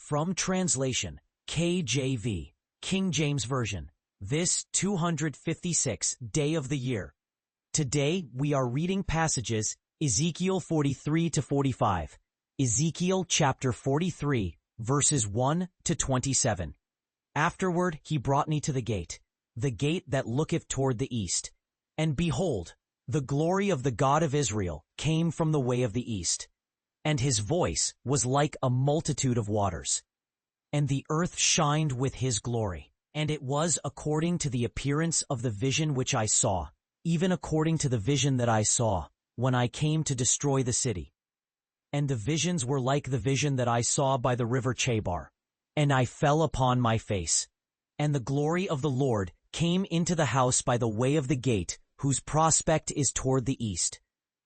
From translation, KJV, King James Version, this 256th day of the year. Today we are reading passages Ezekiel 43 to 45, Ezekiel chapter 43, verses 1 to 27. Afterward he brought me to the gate that looketh toward the east. And behold, the glory of the God of Israel came from the way of the east. And his voice was like a multitude of waters. And the earth shined with his glory. And it was according to the appearance of the vision which I saw, even according to the vision that I saw, when I came to destroy the city. And the visions were like the vision that I saw by the river Chebar. And I fell upon my face. And the glory of the Lord came into the house by the way of the gate, whose prospect is toward the east.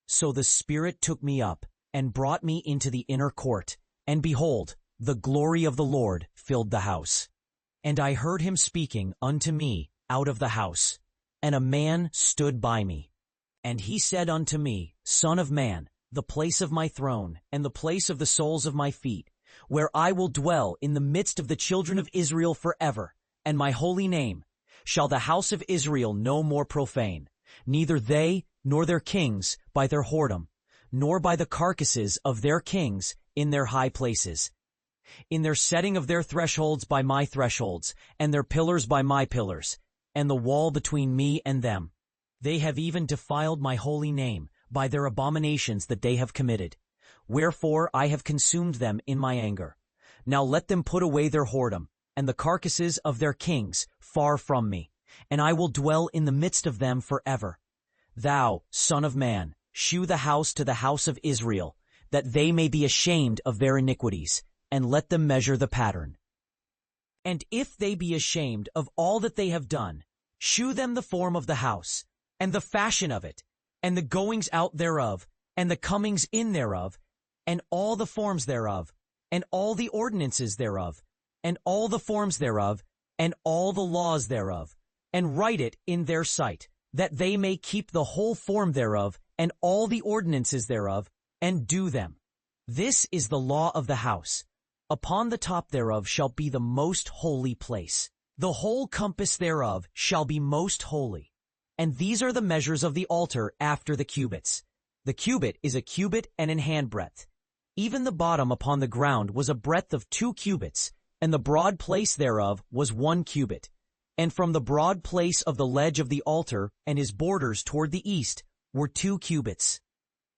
So the Spirit took me up, and brought me into the inner court, and behold, the glory of the Lord filled the house. And I heard him speaking unto me out of the house, and a man stood by me. And he said unto me, Son of man, the place of my throne, and the place of the soles of my feet, where I will dwell in the midst of the children of Israel forever, and my holy name, shall the house of Israel no more profane, neither they nor their kings by their whoredom, nor by the carcasses of their kings in their high places, in their setting of their thresholds by my thresholds, and their pillars by my pillars, and the wall between me and them. They have even defiled my holy name by their abominations that they have committed. Wherefore I have consumed them in my anger. Now let them put away their whoredom, and the carcasses of their kings far from me, and I will dwell in the midst of them forever. Thou, Son of man, shew the house to the house of Israel, that they may be ashamed of their iniquities, and let them measure the pattern. And if they be ashamed of all that they have done, shew them the form of the house, and the fashion of it, and the goings out thereof, and the comings in thereof, and all the forms thereof, and all the ordinances thereof, and all the forms thereof, and all the laws thereof, and write it in their sight, that they may keep the whole form thereof, and all the ordinances thereof, and do them. This is the law of the house. Upon the top thereof shall be the most holy place. The whole compass thereof shall be most holy. And these are the measures of the altar after the cubits. The cubit is a cubit and an handbreadth. Even the bottom upon the ground was a breadth of 2 cubits, and the broad place thereof was 1 cubit. And from the broad place of the ledge of the altar and his borders toward the east were 2 cubits.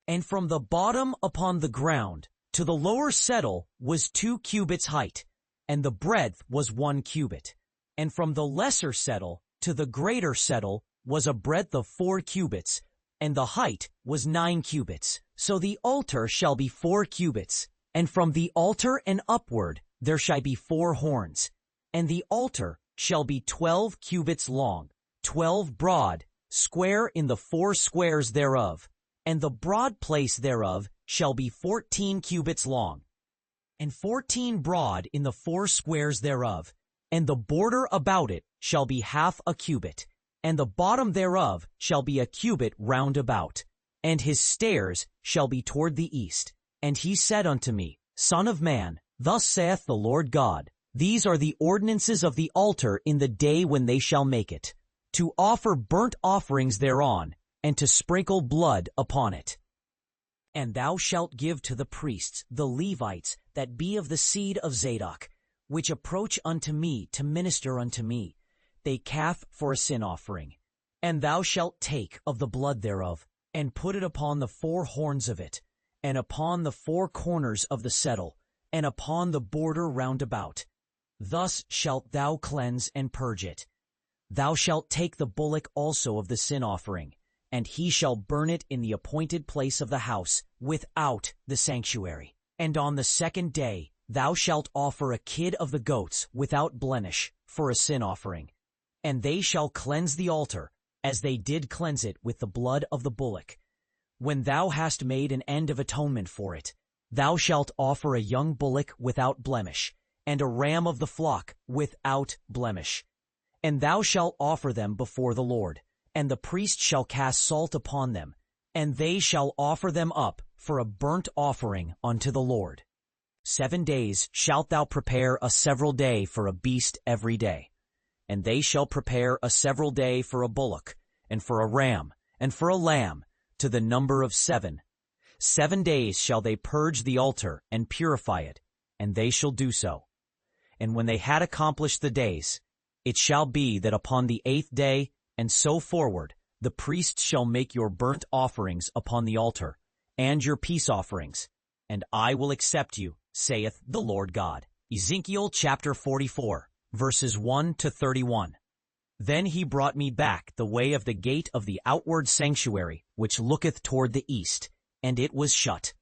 And from the bottom upon the ground to the lower settle was 2 cubits height, and the breadth was 1 cubit. And from the lesser settle to the greater settle was a breadth of 4 cubits, and the height was 9 cubits. So the altar shall be 4 cubits, and from the altar and upward there shall be 4 horns. And the altar shall be 12 cubits long, 12 broad, square in the 4 squares thereof, and the broad place thereof shall be 14 cubits long, and 14 broad in the 4 squares thereof, and the border about it shall be half a cubit, and the bottom thereof shall be a cubit round about, and his stairs shall be toward the east. And he said unto me, Son of man, thus saith the Lord God, these are the ordinances of the altar in the day when they shall make it, to offer burnt offerings thereon, and to sprinkle blood upon it. And thou shalt give to the priests, the Levites, that be of the seed of Zadok, which approach unto me to minister unto me. They calf for a sin offering. And thou shalt take of the blood thereof, and put it upon the 4 horns of it, and upon the 4 corners of the settle, and upon the border round about. Thus shalt thou cleanse and purge it. Thou shalt take the bullock also of the sin offering, and he shall burn it in the appointed place of the house without the sanctuary. And on the 2nd day thou shalt offer a kid of the goats without blemish for a sin offering. And they shall cleanse the altar, as they did cleanse it with the blood of the bullock. When thou hast made an end of atonement for it, thou shalt offer a young bullock without blemish, and a ram of the flock without blemish. And thou shalt offer them before the Lord, and the priest shall cast salt upon them, and they shall offer them up for a burnt offering unto the Lord. 7 days shalt thou prepare a several day for a beast every day. And they shall prepare a several day for a bullock, and for a ram, and for a lamb, to the number of 7. 7 days shall they purge the altar and purify it, and they shall do so. And when they had accomplished the days, it shall be that upon the 8th day, and so forward, the priests shall make your burnt offerings upon the altar, and your peace offerings, and I will accept you, saith the Lord God. Ezekiel chapter 44, verses 1 to 31. Then he brought me back the way of the gate of the outward sanctuary, which looketh toward the east, and it was shut.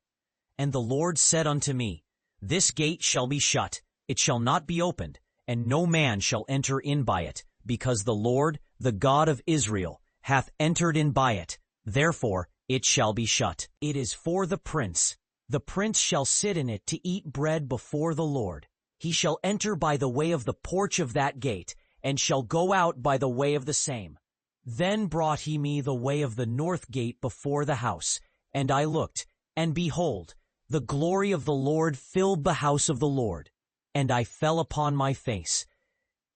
And the Lord said unto me, This gate shall be shut, it shall not be opened, and no man shall enter in by it, because the Lord, the God of Israel, hath entered in by it. Therefore it shall be shut. It is for the prince. The prince shall sit in it to eat bread before the Lord. He shall enter by the way of the porch of that gate, and shall go out by the way of the same. Then brought he me the way of the north gate before the house, and I looked, and behold, the glory of the Lord filled the house of the Lord. And I fell upon my face.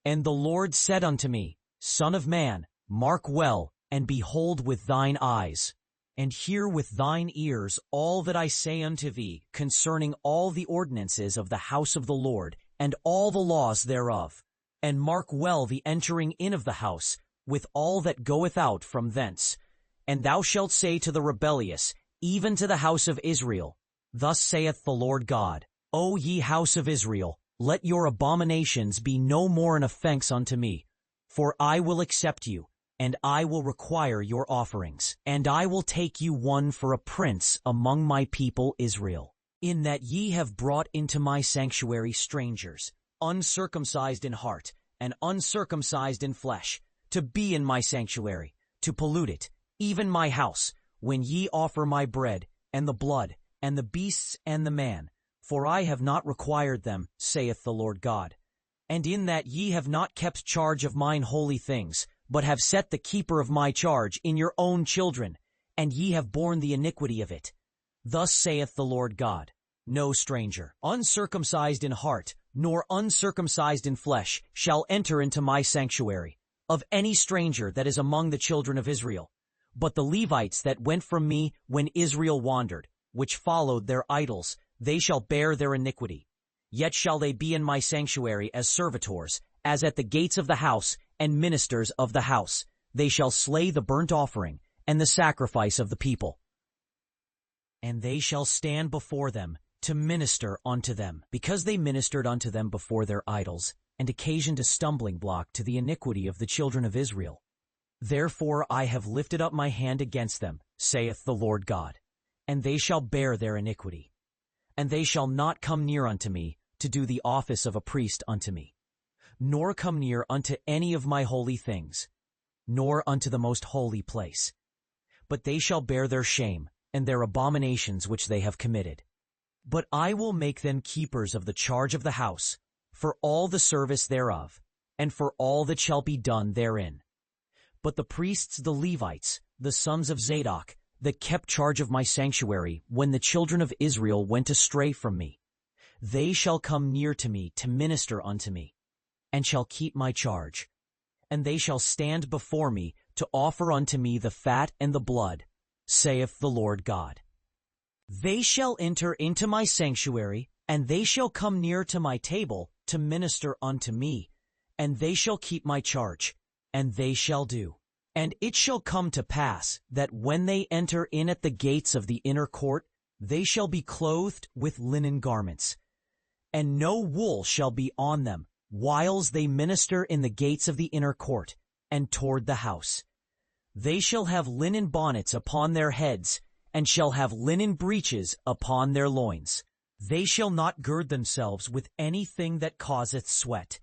And the Lord said unto me, Son of man, mark well, and behold with thine eyes, and hear with thine ears all that I say unto thee concerning all the ordinances of the house of the Lord, and all the laws thereof. And mark well the entering in of the house, with all that goeth out from thence. And thou shalt say to the rebellious, even to the house of Israel, Thus saith the Lord God, O ye house of Israel, let your abominations be no more an offense unto me. For I will accept you, and I will require your offerings. And I will take you one for a prince among my people Israel. In that ye have brought into my sanctuary strangers, uncircumcised in heart, and uncircumcised in flesh, to be in my sanctuary, to pollute it, even my house, when ye offer my bread, and the blood, and the beasts, and the man. For I have not required them, saith the Lord God. And in that ye have not kept charge of mine holy things, but have set the keeper of my charge in your own children, and ye have borne the iniquity of it. Thus saith the Lord God, No stranger, uncircumcised in heart, nor uncircumcised in flesh, shall enter into my sanctuary, of any stranger that is among the children of Israel. But the Levites that went from me when Israel wandered, which followed their idols, they shall bear their iniquity. Yet shall they be in my sanctuary as servitors, as at the gates of the house, and ministers of the house. They shall slay the burnt offering, and the sacrifice of the people. And they shall stand before them, to minister unto them, because they ministered unto them before their idols, and occasioned a stumbling block to the iniquity of the children of Israel. Therefore I have lifted up my hand against them, saith the Lord God, and they shall bear their iniquity. And they shall not come near unto me, to do the office of a priest unto me, nor come near unto any of my holy things, nor unto the most holy place. But they shall bear their shame, and their abominations which they have committed. But I will make them keepers of the charge of the house, for all the service thereof, and for all that shall be done therein. But the priests the Levites, the sons of Zadok, that kept charge of my sanctuary when the children of Israel went astray from me, they shall come near to me to minister unto me, and shall keep my charge. And they shall stand before me to offer unto me the fat and the blood, saith the Lord God. They shall enter into my sanctuary, and they shall come near to my table to minister unto me, and they shall keep my charge, and they shall do. And it shall come to pass that when they enter in at the gates of the inner court, they shall be clothed with linen garments, and no wool shall be on them, whiles they minister in the gates of the inner court, and toward the house. They shall have linen bonnets upon their heads, and shall have linen breeches upon their loins. They shall not gird themselves with anything that causeth sweat.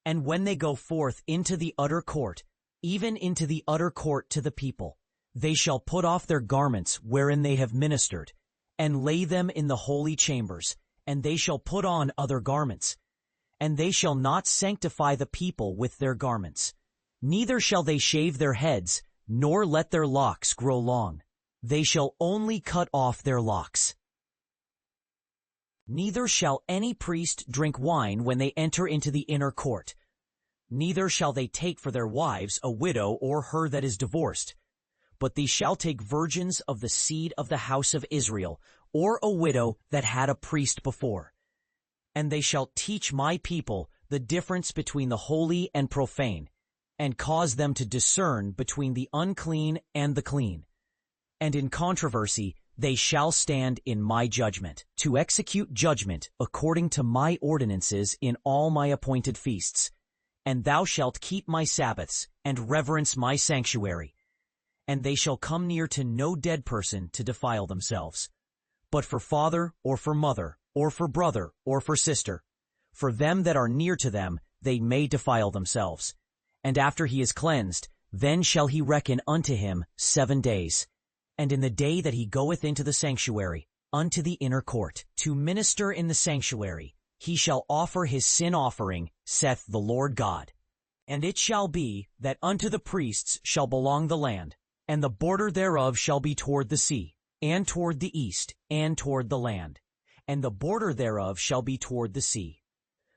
And when they go forth into the utter court, even into the utter court to the people, they shall put off their garments wherein they have ministered, and lay them in the holy chambers, and they shall put on other garments. And they shall not sanctify the people with their garments. Neither shall they shave their heads, nor let their locks grow long. They shall only cut off their locks. Neither shall any priest drink wine when they enter into the inner court. Neither shall they take for their wives a widow or her that is divorced. But they shall take virgins of the seed of the house of Israel, or a widow that had a priest before. And they shall teach my people the difference between the holy and profane, and cause them to discern between the unclean and the clean. And in controversy they shall stand in my judgment, to execute judgment according to my ordinances in all my appointed feasts. And thou shalt keep my Sabbaths, and reverence my sanctuary. And they shall come near to no dead person to defile themselves, but for father, or for mother, or for brother, or for sister. For them that are near to them, they may defile themselves. And after he is cleansed, then shall he reckon unto him 7 days. And in the day that he goeth into the sanctuary, unto the inner court, to minister in the sanctuary, he shall offer his sin offering, saith the Lord God. And it shall be, that unto the priests shall belong the land, and the border thereof shall be toward the sea, and toward the east, and toward the land. And the border thereof shall be toward the sea.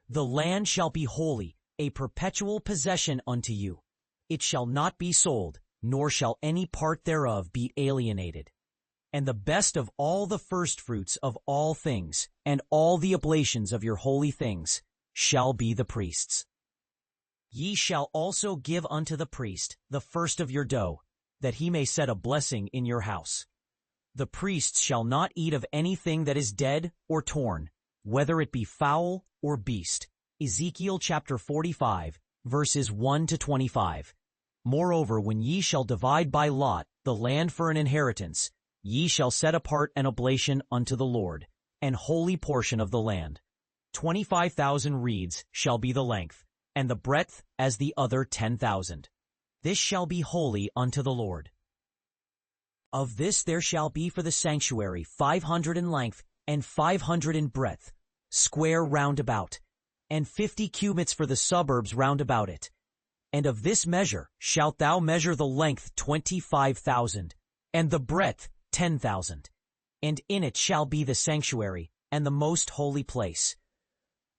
The land shall be holy, a perpetual possession unto you. It shall not be sold, nor shall any part thereof be alienated. And the best of all the firstfruits of all things, and all the oblations of your holy things, shall be the priest's. Ye shall also give unto the priest the first of your dough, that he may set a blessing in your house. The priests shall not eat of anything that is dead or torn, whether it be fowl or beast. Ezekiel chapter 45, verses 1 to 25. Moreover, when ye shall divide by lot the land for an inheritance, ye shall set apart an oblation unto the Lord, an holy portion of the land. 25,000 reeds shall be the length, and the breadth as the other 10,000. This shall be holy unto the Lord. Of this there shall be for the sanctuary 500 in length, and 500 in breadth, square round about, and 50 cubits for the suburbs round about it. And of this measure shalt thou measure the length 25,000, and the breadth 10,000. And in it shall be the sanctuary, and the most holy place.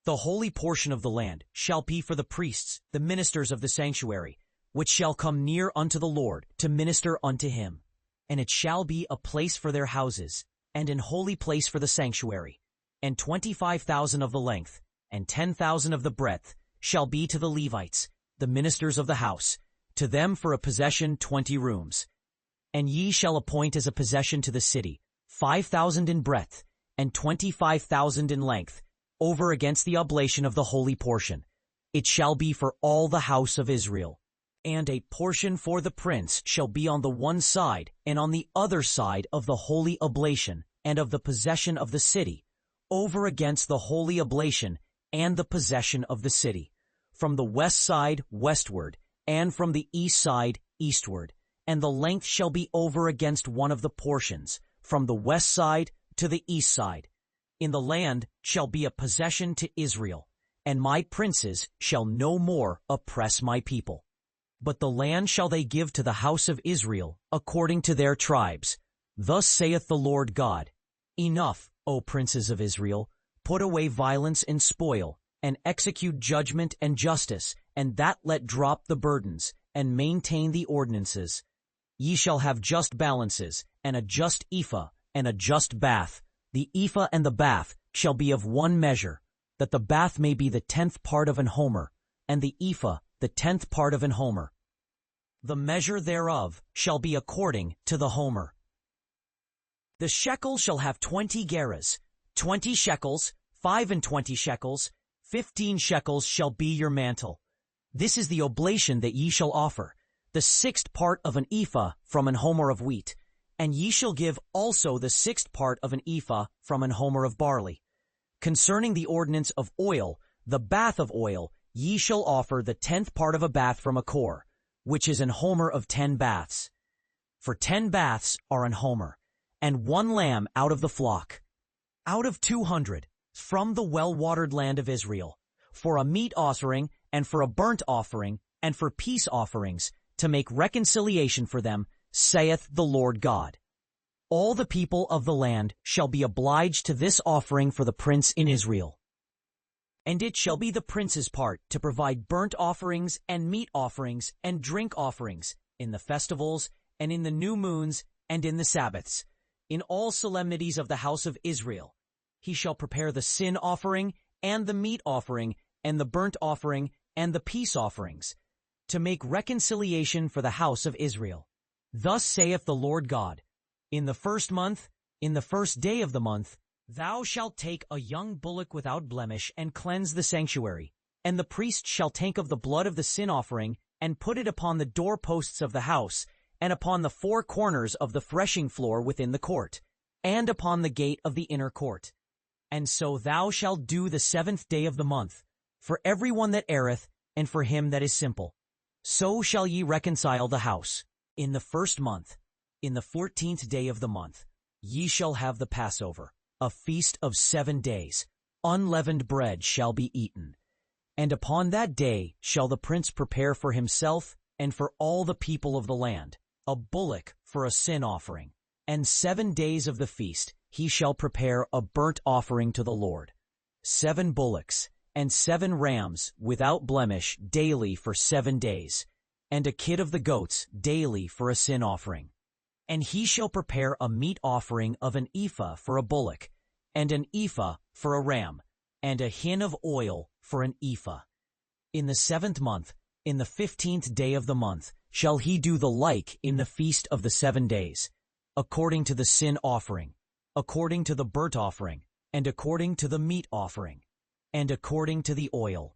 The holy portion of the land shall be for the priests, the ministers of the sanctuary, which shall come near unto the Lord to minister unto him. And it shall be a place for their houses, and an holy place for the sanctuary. And 25,000 of the length, and 10,000 of the breadth, shall be to the Levites, the ministers of the house, to them for a possession 20 rooms. And ye shall appoint as a possession to the city 5,000 in breadth, and 25,000 in length, over against the oblation of the holy portion. It shall be for all the house of Israel. And a portion for the prince shall be on the one side, and on the other side of the holy oblation, and of the possession of the city, over against the holy oblation, and the possession of the city, from the west side westward, and from the east side eastward. And the length shall be over against one of the portions, from the west side to the east side. In the land shall be a possession to Israel, and my princes shall no more oppress my people. But the land shall they give to the house of Israel, according to their tribes. Thus saith the Lord God, Enough, O princes of Israel, put away violence and spoil, and execute judgment and justice, and that let drop the burdens, and maintain the ordinances. Ye shall have just balances, and a just ephah, and a just bath. The ephah and the bath shall be of one measure, that the bath may be the 10th part of an homer, and the ephah the 10th part of an homer. The measure thereof shall be according to the homer. The shekel shall have 20 gerahs, 20 shekels, 25 shekels, 15 shekels shall be your mantle. This is the oblation that ye shall offer, the 6th part of an ephah from an homer of wheat, and ye shall give also the 6th part of an ephah from an homer of barley. Concerning the ordinance of oil, the bath of oil, ye shall offer the 10th part of a bath from a cor, which is an homer of 10 baths. For 10 baths are an homer, and 1 lamb out of the flock, out of 200, from the well-watered land of Israel, for a meat offering, and for a burnt offering, and for peace offerings, to make reconciliation for them, saith the Lord God. All the people of the land shall be obliged to this offering for the prince in Israel. And it shall be the prince's part to provide burnt offerings and meat offerings and drink offerings in the festivals and in the new moons and in the Sabbaths, in all solemnities of the house of Israel. He shall prepare the sin offering and the meat offering and the burnt offering and the peace offerings, to make reconciliation for the house of Israel. Thus saith the Lord God, in the first month, in the first day of the month, thou shalt take a young bullock without blemish and cleanse the sanctuary, and the priest shall take of the blood of the sin offering and put it upon the doorposts of the house, and upon the four corners of the threshing floor within the court, and upon the gate of the inner court. And so thou shalt do the 7th day of the month, for every one that erreth, and for him that is simple. So shall ye reconcile the house. In the first month, in the 14th day of the month, ye shall have the Passover, a feast of 7 days. Unleavened bread shall be eaten. And upon that day shall the prince prepare for himself and for all the people of the land a bullock for a sin offering. And 7 days of the feast he shall prepare a burnt offering to the Lord. 7 bullocks and 7 rams without blemish daily for 7 days, and a kid of the goats daily for a sin offering. And he shall prepare a meat offering of an ephah for a bullock, and an ephah for a ram, and a hin of oil for an ephah. In the 7th month, in the 15th day of the month, shall he do the like in the feast of the 7 days, according to the sin offering, according to the burnt offering, and according to the meat offering, and according to the oil.